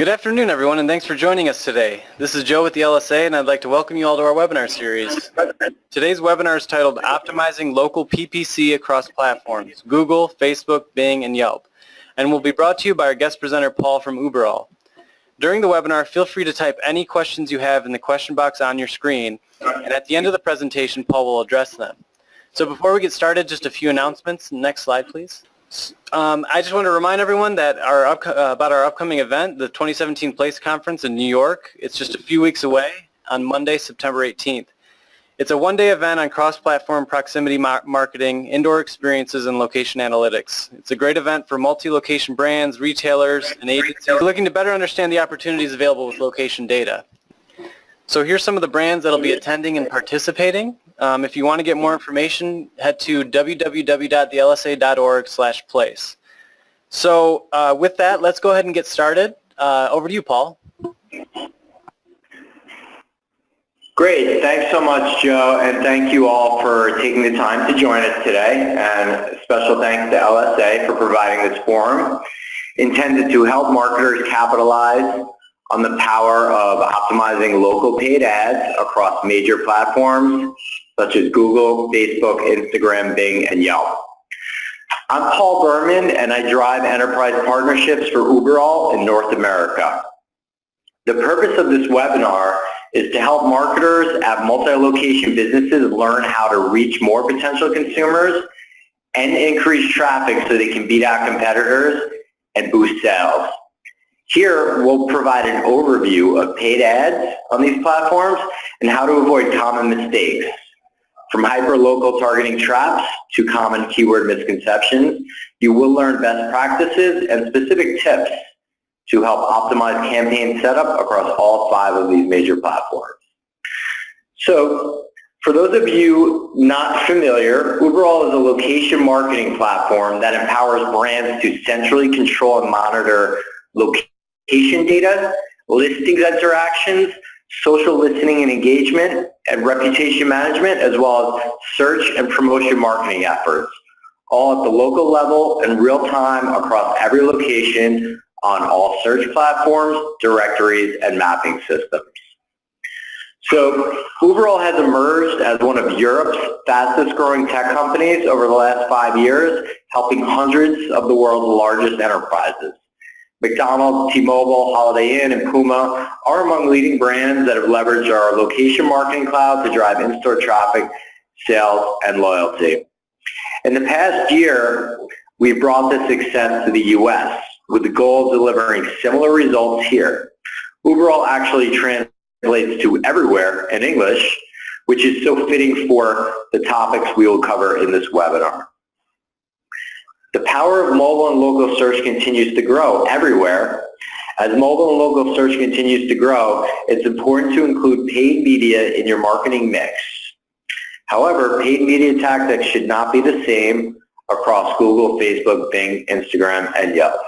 Good afternoon, everyone, and thanks for joining us today. This is Joe with the LSA, and I'd like to welcome you all to our webinar series. Today's webinar is titled Optimizing Local PPC Across Platforms, Google, Facebook, Bing, and Yelp, and will be brought to you by our guest presenter, Paul from Uberall. During the webinar, feel free to type any questions you have in the question box on your screen, and at the end of the presentation, Paul will address them. So before we get started, just a few announcements. Next slide, please. I just want to remind everyone that about our upcoming event, the 2017 Place Conference in New York. It's just a few weeks away on Monday, September 18th. It's a one-day event on cross-platform proximity marketing, indoor experiences, and location analytics. It's a great event for multi-location brands, retailers, and agencies looking to better understand the opportunities available with location data. So here's some of the brands that will be attending and participating. If you want to get more information, head to www.thelsa.org/place. So with that, let's go ahead and get started. Over to you, Paul. Great. Thanks so much, Joe, and thank you all for taking the time to join us today. And a special thanks to LSA for providing this forum intended to help marketers capitalize on the power of optimizing local paid ads across major platforms such as Google, Facebook, Instagram, Bing, and Yelp. I'm Paul Berman, and I drive enterprise partnerships for Uberall in North America. The purpose of this webinar is to help marketers at multi-location businesses learn how to reach more potential consumers and increase traffic so they can beat out competitors and boost sales. Here, we'll provide an overview of paid ads on these platforms and how to avoid common mistakes. From hyper-local targeting traps to common keyword misconceptions, you will learn best practices and specific tips to help optimize campaign setup across all 5 of these major platforms. So, for those of you not familiar, Uberall is a location marketing platform that empowers brands to centrally control and monitor location data, listings interactions, social listening and engagement, and reputation management, as well as search and promotion marketing efforts, all at the local level in real time across every location on all search platforms, directories, and mapping systems. So Uberall has emerged as one of Europe's fastest growing tech companies over the last 5 years, helping hundreds of the world's largest enterprises. McDonald's, T-Mobile, Holiday Inn, and Puma are among leading brands that have leveraged our location marketing cloud to drive in-store traffic, sales, and loyalty. In the past year, we've brought this success to the U.S. with the goal of delivering similar results here. Uberall actually translates to everywhere in English, which is so fitting for the topics we will cover in this webinar. The power of mobile and local search continues to grow everywhere. As mobile and local search continues to grow, it's important to include paid media in your marketing mix. However, paid media tactics should not be the same across Google, Facebook, Bing, Instagram, and Yelp.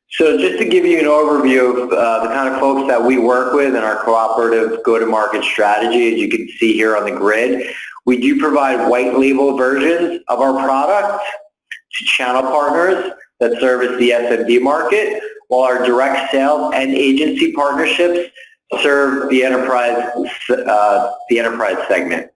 So just to give you an overview of the kind of folks that we work with in our cooperative go-to-market strategy, as you can see here on the grid, we do provide white label versions of our product to channel partners that service the SMB market, while our direct sales and agency partnerships serve the enterprise segment.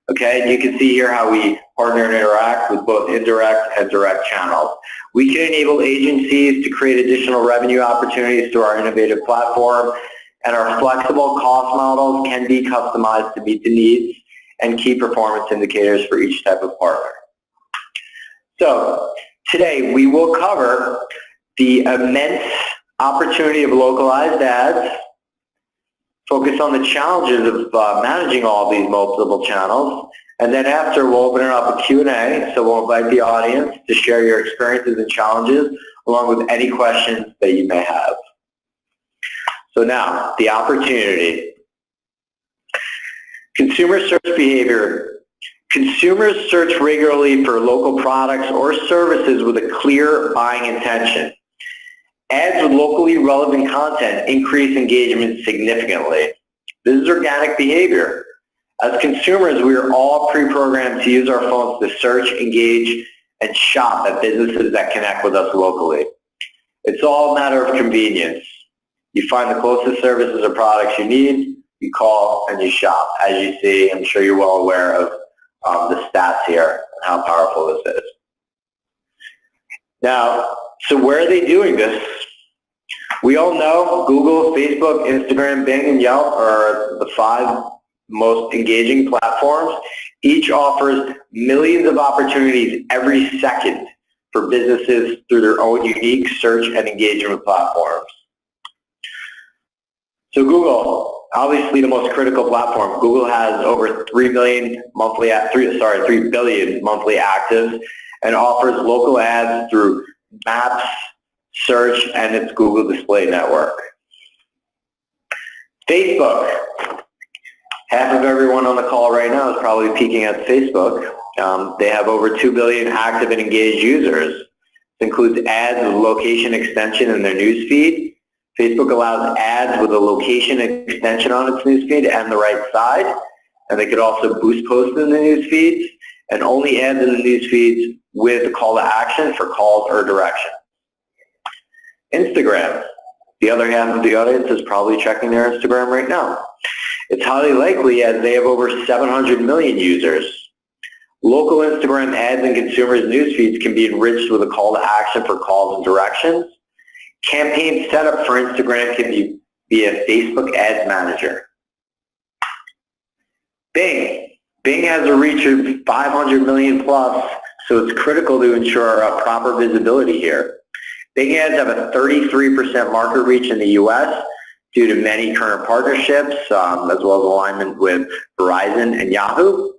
Okay, and you can see here how we partner and interact with both indirect and direct channels. We can enable agencies to create additional revenue opportunities through our innovative platform, and our flexible cost models can be customized to meet the needs and key performance indicators for each type of partner. So today we will cover the immense opportunity of localized ads, focus on the challenges of managing all these multiple channels, and then after we'll open it up a Q&A, so we'll invite the audience to share your experiences and challenges along with any questions that you may have. So now, the opportunity. Consumer search behavior. Consumers search regularly for local products or services with a clear buying intention. Ads with locally relevant content increase engagement significantly. This is organic behavior. As consumers, we are all pre-programmed to use our phones to search, engage, and shop at businesses that connect with us locally. It's all a matter of convenience. You find the closest services or products you need, you call and you shop. As you see, I'm sure you're well aware of the stats here and how powerful this is. Now, so where are they doing this? We all know Google, Facebook, Instagram, Bing, and Yelp are the 5 most engaging platforms. Each offers millions of opportunities every second for businesses through their own unique search and engagement platforms. So Google, obviously the most critical platform. Google has over 3 billion monthly actives and offers local ads through Maps, Search, and its Google Display Network. Facebook. Half of everyone on the call right now is probably peeking at Facebook. They have over 2 billion active and engaged users. This includes ads with location extension in their news feed. Facebook allows ads with a location extension on its news feed and the right side, and they could also boost posts in the news feeds, and only ads in the news feeds with a call to action for calls or directions. Instagram. The other half of the audience is probably checking their Instagram right now. It's highly likely as they have over 700 million users. Local Instagram ads in consumers' news feeds can be enriched with a call to action for calls and directions. Campaign setup for Instagram can be via Facebook Ads Manager. Bing. Bing has a reach of 500 million plus, so it's critical to ensure proper visibility here. Bing ads have a 33% market reach in the U.S. due to many current partnerships, as well as alignment with Verizon and Yahoo.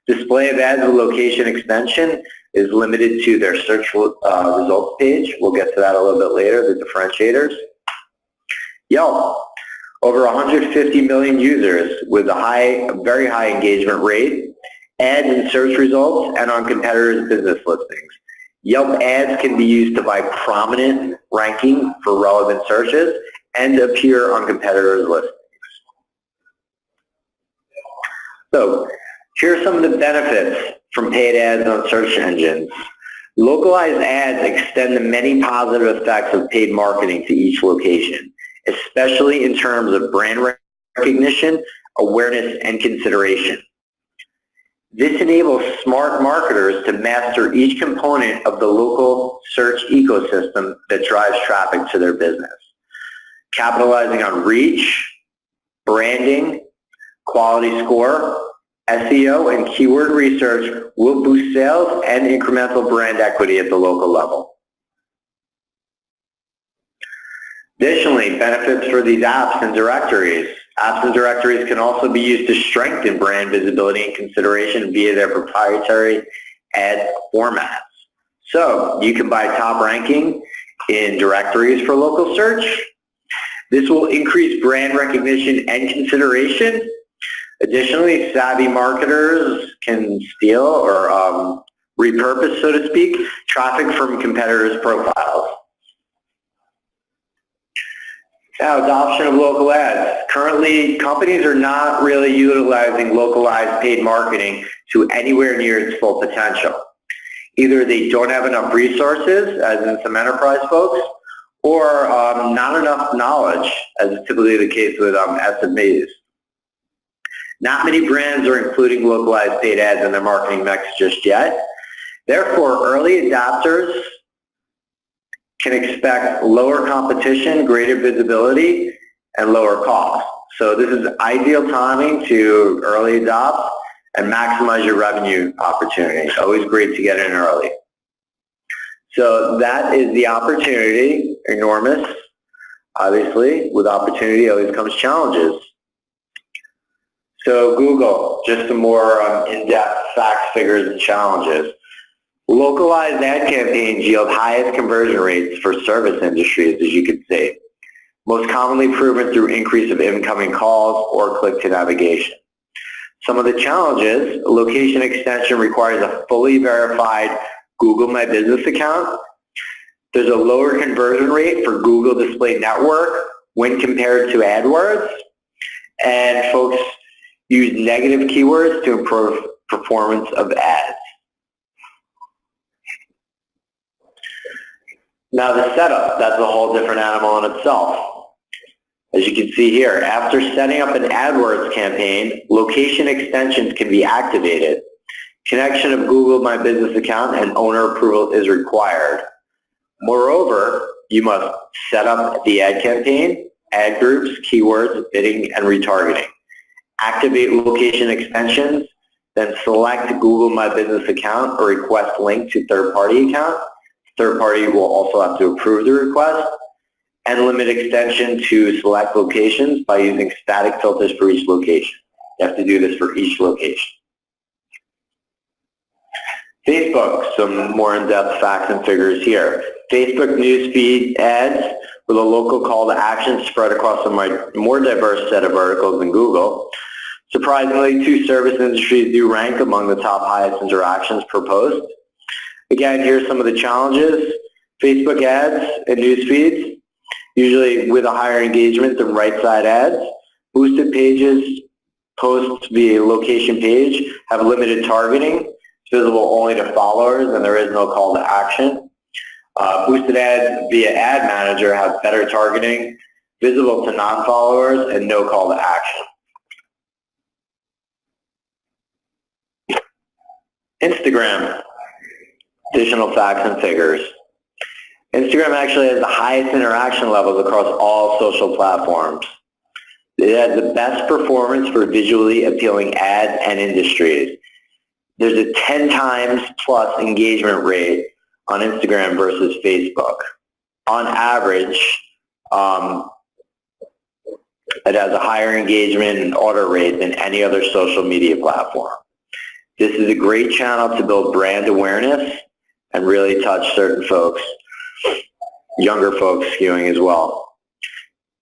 Display of ads with location extension is limited to their search results page. We'll get to that a little bit later, the differentiators. Yelp, over 150 million users with a very high engagement rate, ads in search results and on competitors' business listings. Yelp ads can be used to buy prominent ranking for relevant searches and appear on competitors' listings. So, here are some of the benefits from paid ads on search engines. Localized ads extend the many positive effects of paid marketing to each location, especially in terms of brand recognition, awareness, and consideration. This enables smart marketers to master each component of the local search ecosystem that drives traffic to their business. Capitalizing on reach, branding, quality score, SEO, and keyword research will boost sales and incremental brand equity at the local level. Additionally, benefits for these apps and directories. Apps and directories can also be used to strengthen brand visibility and consideration via their proprietary ad formats. So you can buy top ranking in directories for local search. This will increase brand recognition and consideration. Additionally, savvy marketers can steal or repurpose, so to speak, traffic from competitors' profiles. Now, adoption of local ads. Currently, companies are not really utilizing localized paid marketing to anywhere near its full potential. Either they don't have enough resources, as in some enterprise folks, or not enough knowledge, as is typically the case with SMBs. Not many brands are including localized paid ads in their marketing mix just yet. Therefore, early adopters can expect lower competition, greater visibility, and lower costs. So this is ideal timing to early adopt and maximize your revenue opportunity. Always great to get in early. So that is the opportunity, enormous. Obviously, with opportunity always comes challenges. So Google, just some more in-depth facts, figures, and challenges. Localized ad campaigns yield highest conversion rates for service industries, as you can see. Most commonly proven through increase of incoming calls or click-to navigation. Some of the challenges: location extension requires a fully verified Google My Business account. There's a lower conversion rate for Google Display Network when compared to AdWords. And folks use negative keywords to improve performance of ads. Now the setup, that's a whole different animal in itself. As you can see here, after setting up an AdWords campaign, location extensions can be activated. Connection of Google My Business account and owner approval is required. Moreover, you must set up the ad campaign, ad groups, keywords, bidding, and retargeting. Activate location extensions, then select Google My Business account or request link to third-party account. Third party will also have to approve the request, and limit extension to select locations by using static filters for each location. You have to do this for each location. Facebook, some more in-depth facts and figures here. Facebook newsfeed ads with a local call to action spread across a more diverse set of verticals than Google. Surprisingly, 2 service industries do rank among the top highest interactions per post. Again, here's some of the challenges. Facebook ads and newsfeeds, usually with a higher engagement than right-side ads. Boosted pages, posts via location page, have limited targeting. It's visible only to followers, and there is no call to action. Boosted ads via Ad Manager have better targeting, visible to non-followers, and no call to action. Instagram, additional facts and figures. Instagram actually has the highest interaction levels across all social platforms. It has the best performance for visually appealing ads and industries. There's a 10 times plus engagement rate on Instagram versus Facebook. On average, it has a higher engagement and order rate than any other social media platform. This is a great channel to build brand awareness and really touch certain folks, younger folks skewing as well.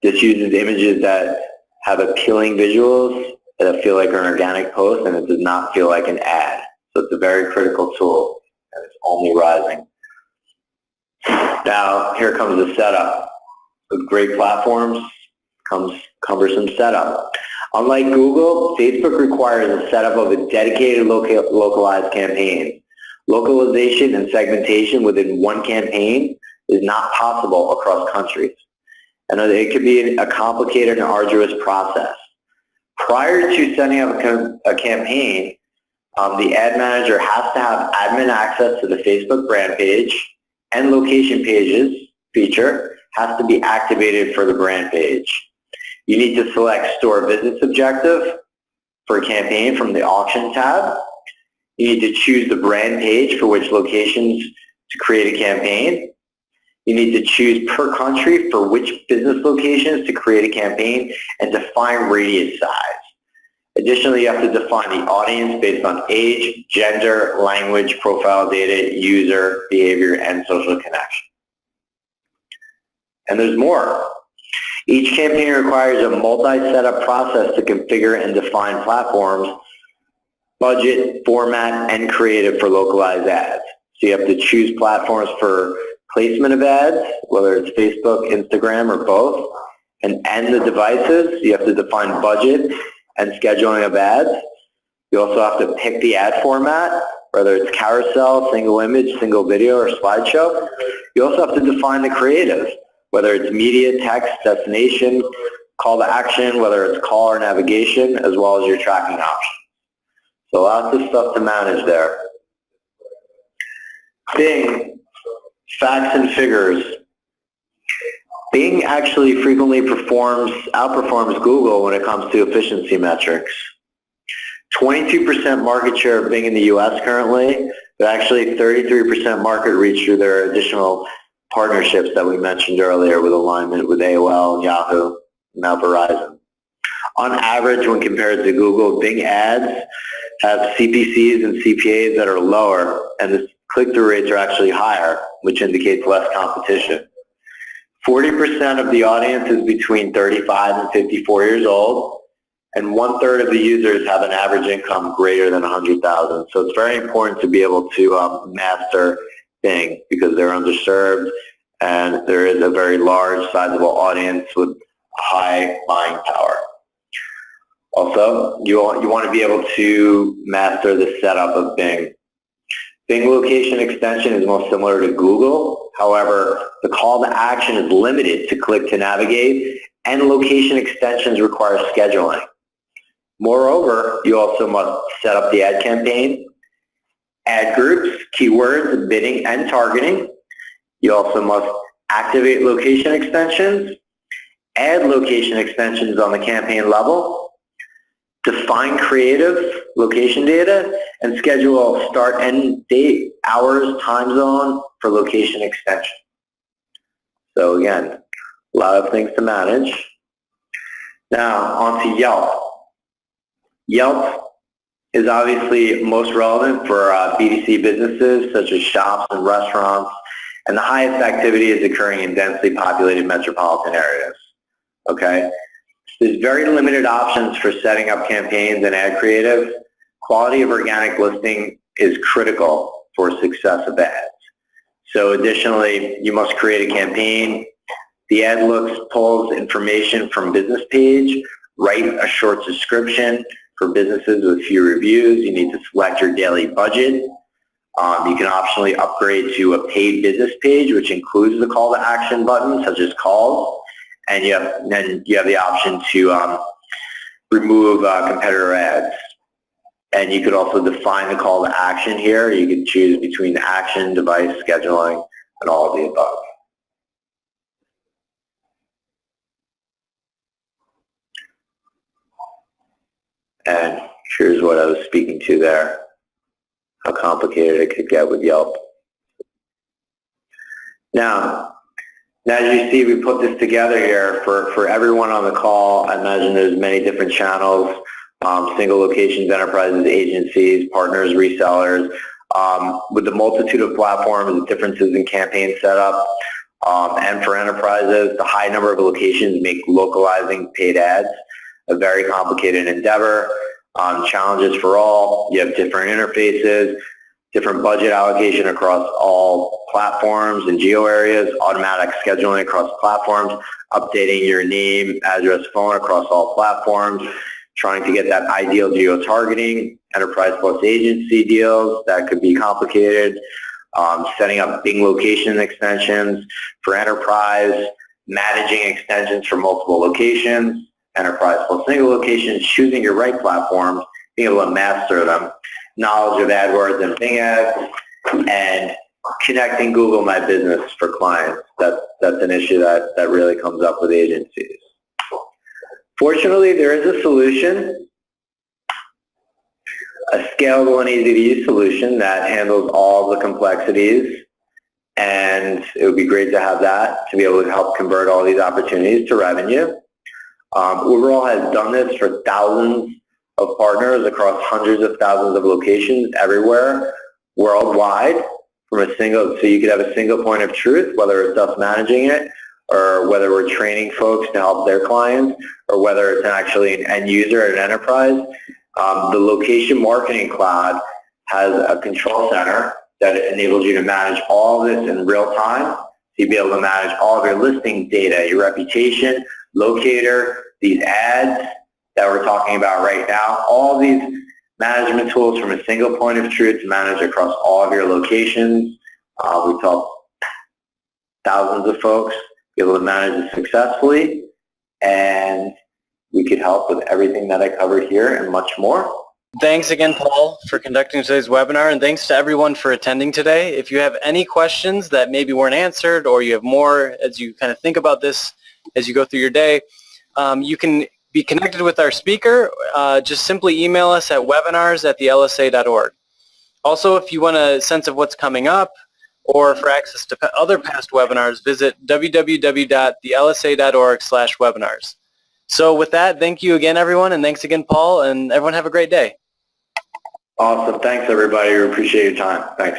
This uses images that have appealing visuals that feel like an organic post, and it does not feel like an ad. So it's a very critical tool, and it's only rising. Now, here comes the setup. With great platforms comes cumbersome setup. Unlike Google, Facebook requires a setup of a dedicated localized campaign. Localization and segmentation within one campaign is not possible across countries, and it could be a complicated and arduous process. Prior to setting up a campaign, the ad manager has to have admin access to the Facebook brand page, and location pages feature has to be activated for the brand page. You need to select store visits objective for a campaign from the auction tab. You need to choose the brand page for which locations to create a campaign. You need to choose per country for which business locations to create a campaign and define radius size. Additionally, you have to define the audience based on age, gender, language, profile data, user, behavior, and social connection. And there's more. Each campaign requires a multi-setup process to configure and define platforms, budget, format, and creative for localized ads. So you have to choose platforms for placement of ads, whether it's Facebook, Instagram, or both, and the devices. You have to define budget and scheduling of ads. You also have to pick the ad format, whether it's carousel, single image, single video, or slideshow. You also have to define the creative, whether it's media, text, destination, call to action, whether it's call or navigation, as well as your tracking options. So lots of stuff to manage there. Bing, facts and figures. Bing actually frequently outperforms Google when it comes to efficiency metrics. 22% market share of Bing in the US currently, but actually 33% market reach through their additional partnerships that we mentioned earlier with alignment with AOL, Yahoo, and now Verizon. On average, when compared to Google, Bing ads have CPCs and CPAs that are lower, and the click-through rates are actually higher, which indicates less competition. 40% of the audience is between 35 and 54 years old, and 1/3 of the users have an average income greater than 100,000. So it's very important to be able to master Bing because they're underserved, and there is a very large, sizable audience with high buying power. Also, you want to be able to master the setup of Bing. Bing location extension is most similar to Google. However, the call to action is limited to click to navigate, and location extensions require scheduling. Moreover, you also must set up the ad campaign, ad groups, keywords, bidding, and targeting. You also must activate location extensions, add location extensions on the campaign level, define creative location data, and schedule start end date, hours, time zone for location extension. So again, a lot of things to manage. Now on to Yelp. Yelp is obviously most relevant for B2C businesses such as shops and restaurants, and the highest activity is occurring in densely populated metropolitan areas. Okay? There's very limited options for setting up campaigns and ad creative. Quality of organic listing is critical for success of ads. So additionally, you must create a campaign. The ad pulls information from business page, write a short description. For businesses with few reviews, you need to select your daily budget. You can optionally upgrade to a paid business page, which includes the call to action button, such as calls. And then you have the option to remove competitor ads. And you could also define the call to action here. You can choose between action, device, scheduling, and all of the above. And here's what I was speaking to there, how complicated it could get with Yelp. Now, as you see, we put this together here for everyone on the call. I imagine there's many different channels, single locations, enterprises, agencies, partners, resellers. With the multitude of platforms, the differences in campaign setup, and for enterprises, the high number of locations make localizing paid ads a very complicated endeavor. Challenges for all. You have different interfaces, different budget allocation across all platforms and geo areas, automatic scheduling across platforms, updating your name, address, phone across all platforms, trying to get that ideal geo-targeting, enterprise plus agency deals, that could be complicated, setting up Bing location extensions for enterprise, managing extensions for multiple locations, enterprise plus single locations, choosing your right platforms, being able to master them, knowledge of AdWords and Bing ads, and connecting Google My Business for clients. That's an issue that really comes up with agencies. Fortunately, there is a solution, a scalable and easy-to-use solution that handles all the complexities, and it would be great to have that to be able to help convert all these opportunities to revenue. Uberall has done this for thousands of partners across hundreds of thousands of locations everywhere, worldwide, from a single, so you could have a single point of truth, whether it's us managing it, or whether we're training folks to help their clients, or whether it's actually an end user at an enterprise. The location marketing cloud has a control center that enables you to manage all this in real time. So you'll be able to manage all of your listing data, your reputation, locator, these ads that we're talking about right now, all these management tools from a single point of truth to manage across all of your locations. We've helped thousands of folks be able to manage it successfully, and we could help with everything that I covered here and much more. Thanks again, Paul, for conducting today's webinar, and thanks to everyone for attending today. If you have any questions that maybe weren't answered, or you have more as you kind of think about this as you go through your day, you can be connected with our speaker. Just simply email us at webinars@thelsa.org. Also, if you want a sense of what's coming up or for access to other past webinars, visit www.thelsa.org/webinars. So with that, thank you again, everyone, and thanks again, Paul, and everyone have a great day. Awesome. Thanks, everybody. We appreciate your time. Thanks.